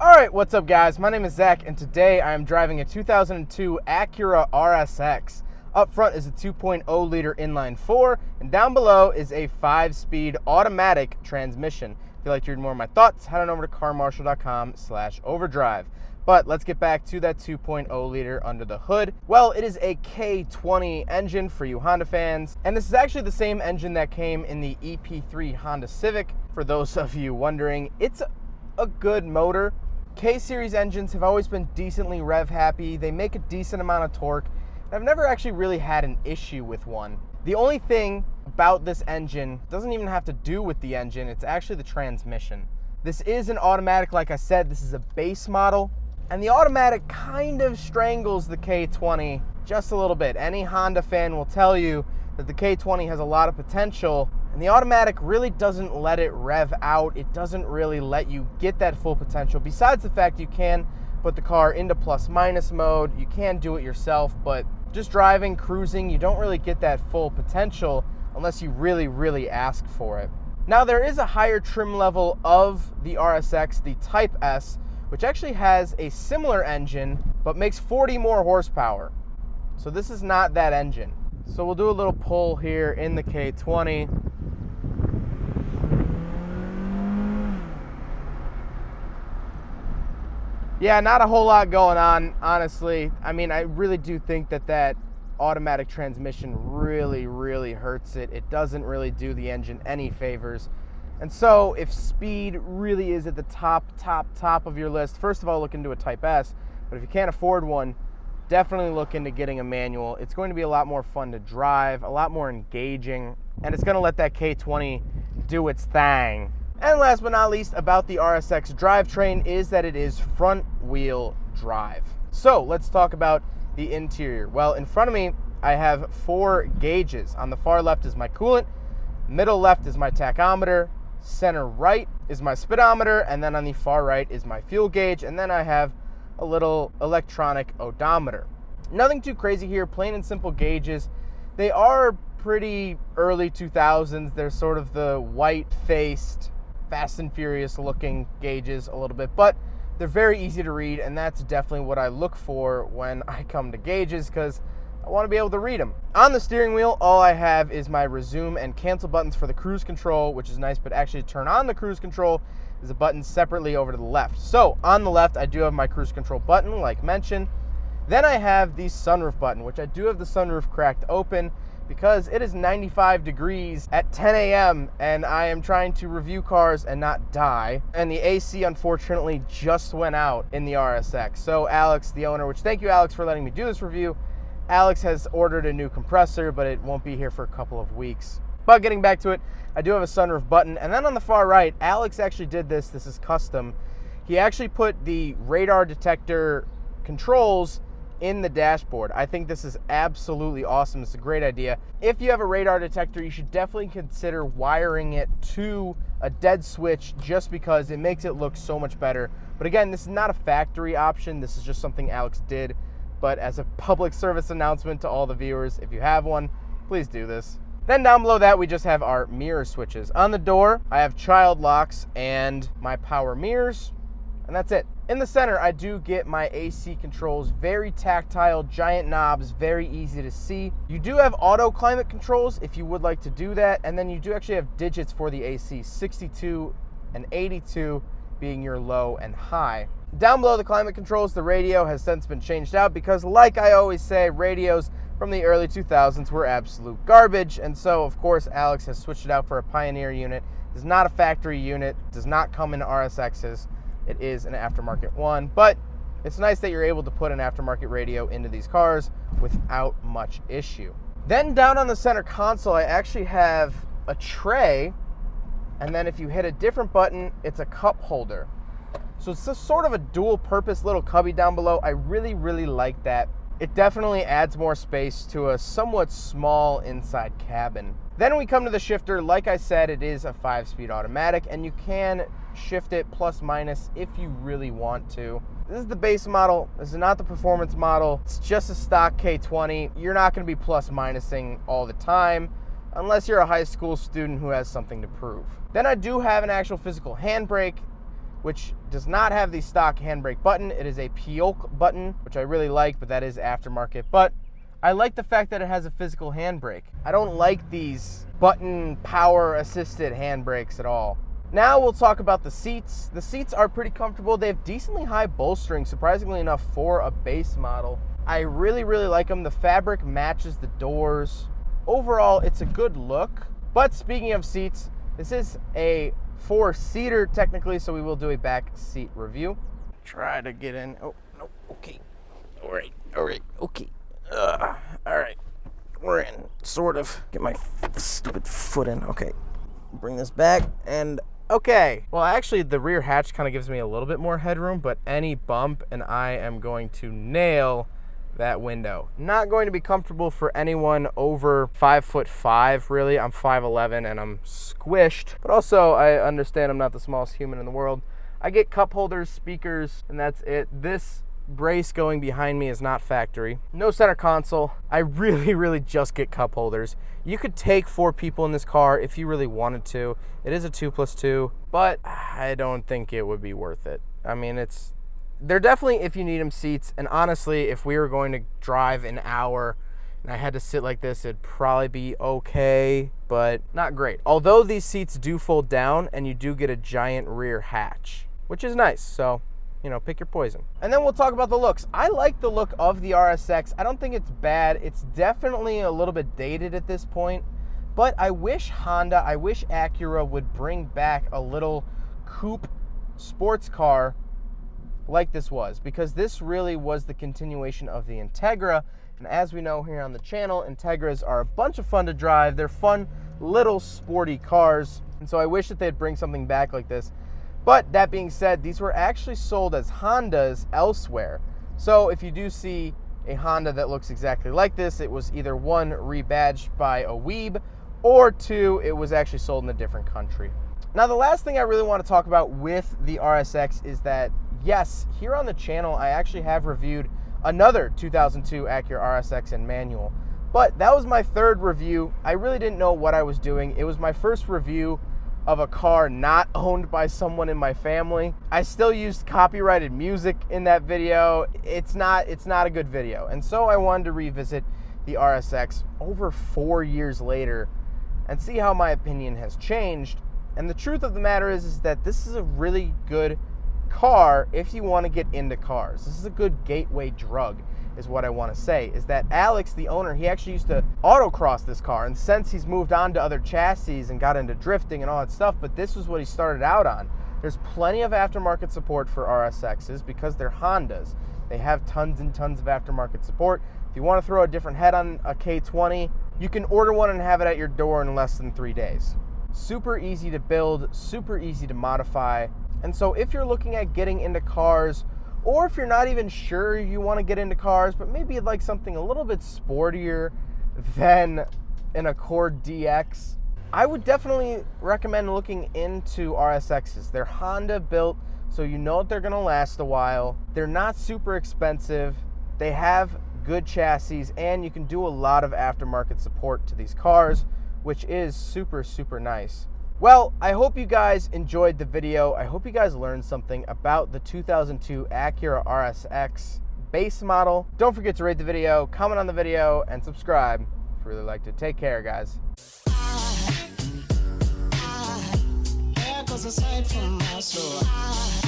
Alright, what's up guys? My name is Zach and today I am driving a 2002 Acura RSX. Up front is a 2.0 liter inline 4 and down below is a 5-speed automatic transmission. If you'd like to read more of my thoughts, head on over to carmarshal.com/overdrive. But let's get back to that 2.0 liter under the hood. Well, it is a K20 engine for you Honda fans, and this is actually the same engine that came in the EP3 Honda Civic. For those of you wondering, it's a good motor. K-Series engines have always been decently rev happy. They make a decent amount of torque. I've never actually really had an issue with one. The only thing about this engine doesn't even have to do with the engine, it's actually the transmission. This is an automatic, like I said, this is a base model, and the automatic kind of strangles the K20 just a little bit. Any Honda fan will tell you that the K20 has a lot of potential, and the automatic really doesn't let it rev out. It doesn't really let you get that full potential. Besides the fact you can put the car into plus-minus mode, you can do it yourself, but just driving, cruising, you don't really get that full potential unless you really ask for it. Now there is a higher trim level of the RSX, the Type S, which actually has a similar engine, but makes 40 more horsepower. So this is not that engine. So we'll do a little pull here in the K20. Yeah, not a whole lot going on, honestly. I mean, I really do think that automatic transmission really hurts it. It doesn't really do the engine any favors. And so if speed really is at the top of your list, first of all, look into a Type S. But if you can't afford one, definitely look into getting a manual. It's going to be a lot more fun to drive, a lot more engaging, and it's going to let that K20 do its thing. And last but not least about the RSX drivetrain is that it is front wheel drive. So let's talk about the interior. Well, in front of me, I have 4 gauges. On the far left is my coolant, middle left is my tachometer, center right is my speedometer, and then on the far right is my fuel gauge, and then I have a little electronic odometer. Nothing too crazy here, plain and simple gauges. They are pretty early 2000s. They're sort of the white-faced, Fast and Furious looking gauges a little bit, but they're very easy to read, and that's definitely what I look for when I come to gauges, because I want to be able to read them. On the steering wheel, all I have is my resume and cancel buttons for the cruise control, which is nice, but actually to turn on the cruise control is a button separately over to the left. So on the left, I do have my cruise control button, like mentioned. Then I have the sunroof button, which I do have the sunroof cracked open because it is 95 degrees at 10 a.m. and I am trying to review cars and not die. And the AC, unfortunately, just went out in the RSX. So Alex, the owner, which thank you, Alex, for letting me do this review. Alex has ordered a new compressor, but it won't be here for a couple of weeks. But getting back to it, I do have a sunroof button. And then on the far right, Alex actually did this. This is custom. He actually put the radar detector controls in the dashboard. I think this is absolutely awesome. It's a great idea. If you have a radar detector, you should definitely consider wiring it to a dead switch just because it makes it look so much better. But again, this is not a factory option. This is just something Alex did. But as a public service announcement to all the viewers, if you have one, please do this. Then down below that, we just have our mirror switches. On the door, I have child locks and my power mirrors, and that's it. In the center, I do get my AC controls, very tactile, giant knobs, very easy to see. You do have auto climate controls if you would like to do that, and then you do actually have digits for the AC, 62 and 82 being your low and high. Down below the climate controls, the radio has since been changed out because, like I always say, radios from the early 2000s were absolute garbage, and so, of course, Alex has switched it out for a Pioneer unit. It's not a factory unit, does not come in RSXs. It is an aftermarket one, but it's nice that you're able to put an aftermarket radio into these cars without much issue. Then down on the center console, I actually have a tray, and then if you hit a different button, it's a cup holder. So it's a sort of a dual purpose little cubby down below. I really like that. It definitely adds more space to a somewhat small inside cabin. Then we come to the shifter. Like I said, it is a 5-speed automatic, and you can shift it plus minus if you really want to. This is the base model. This is not the performance model. It's just a stock K20. You're not going to be plus minusing all the time unless you're a high school student who has something to prove. Then I do have an actual physical handbrake, which does not have the stock handbrake button. It is a Pioche button, which I really like, but that is aftermarket. But I like the fact that it has a physical handbrake. I don't like these button power assisted handbrakes at all. Now we'll talk about the seats. The seats are pretty comfortable. They have decently high bolstering, surprisingly enough, for a base model. I really like them. The fabric matches the doors. Overall, it's a good look. But speaking of seats, this is a 4-seater technically, so we will do a back seat review. Try to get in. Oh, no, okay. All right, okay. All right, we're in, sort of. Get my stupid foot in. Okay, bring this back, and okay. Well, actually, the rear hatch kind of gives me a little bit more headroom, but any bump, and I am going to nail that window. Not going to be comfortable for anyone over 5'5", really. I'm 5'11", and I'm squished, but also I understand I'm not the smallest human in the world. I get cup holders, speakers, and that's it. This brace going behind me is not factory. No center console. I really just get cup holders. You could take 4 people in this car if you really wanted to. It is a 2+2, but I don't think it would be worth it. I mean, they're definitely, if you need them, seats. And honestly, if we were going to drive an hour and I had to sit like this, it'd probably be okay, but not great. Although these seats do fold down and you do get a giant rear hatch, which is nice. So, you know, pick your poison. And then we'll talk about the looks. I like the look of the RSX. I don't think it's bad. It's definitely a little bit dated at this point, but I wish Acura would bring back a little coupe sports car like this was, because this really was the continuation of the Integra. And as we know here on the channel, Integras are a bunch of fun to drive. They're fun little sporty cars, and so I wish that they'd bring something back like this. But that being said, these were actually sold as Hondas elsewhere. So if you do see a Honda that looks exactly like this, it was either 1, rebadged by a weeb, or 2, it was actually sold in a different country. Now, the last thing I really want to talk about with the RSX is that, yes, here on the channel, I actually have reviewed another 2002 Acura RSX in manual. But that was my 3rd review. I really didn't know what I was doing. It was my first review of a car not owned by someone in my family. I still used copyrighted music in that video. It's not a good video. And so I wanted to revisit the RSX over 4 years later and see how my opinion has changed. And the truth of the matter is that this is a really good car if you want to get into cars. This is a good gateway drug, is what I want to say. Is that Alex, the owner, he actually used to autocross this car, and since he's moved on to other chassis and got into drifting and all that stuff, but this was what he started out on. There's plenty of aftermarket support for RSXs because they're Hondas. They have tons and tons of aftermarket support. If you want to throw a different head on a K20, you can order one and have it at your door in less than 3 days. Super easy to build, super easy to modify. And so if you're looking at getting into cars, or if you're not even sure you want to get into cars, but maybe you'd like something a little bit sportier than an Accord DX, I would definitely recommend looking into RSXs. They're Honda built, so you know that they're going to last a while. They're not super expensive. They have good chassis, and you can do a lot of aftermarket support to these cars, which is super nice. Well, I hope you guys enjoyed the video. I hope you guys learned something about the 2002 Acura RSX base model. Don't forget to rate the video, comment on the video, and subscribe if you really liked it. Take care, guys. Aside from my soul.